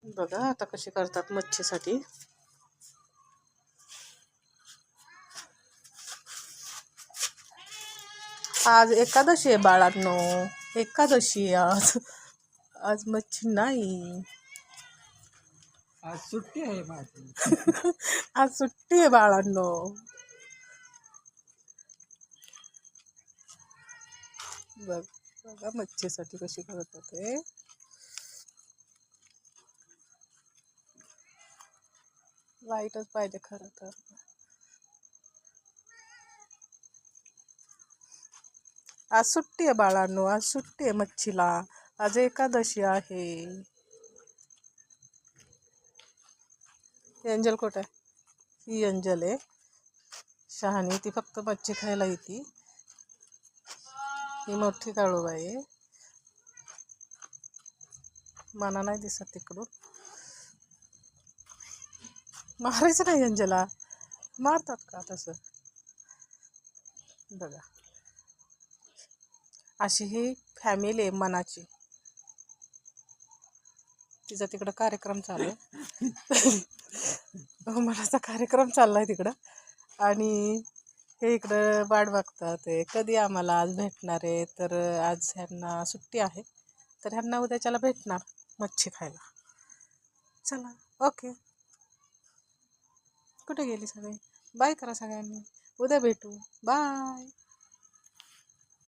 बघा आता कशी करतात मच्छीसाठी. आज एकादशी आहे बाळांनो, एकादशी आहे आज. आज मच्छी नाही. आज सुट्टी आहे माझी. आज सुट्टी आहे बाळांनो. बघा मच्छीसाठी कशी करतात ते. लाईटच पाहिजे खरं तर. आज सुट्टी आहे बाळांनो, आज सुट्टी आहे मच्छीला. आज एकादशी आहे. एंजल कुठे आहे? ही एंजल आहे शहाणी, ती फक्त मच्छी खायला येते. ही मोठी काळूबाई आहे, मना नाही दिसत तिकडून. मारायचं नाही एंजलला, मारतात का तसं? बघा अशी ही फॅमिली आहे मनाची. तिचा तिकडं कार्यक्रम चालू आहे. मनाचा कार्यक्रम चाललाय तिकडं. आणि हे इकडं वाट बघतात कधी आम्हाला आज भेटणार आहे. तर आज ह्यांना सुट्टी आहे, तर ह्यांना उद्याच्याला भेटणार मच्छी खायला. चला ओके, कुठे गेली सगळे? बाय करा सगळ्यांनी, उद्या भेटू, बाय.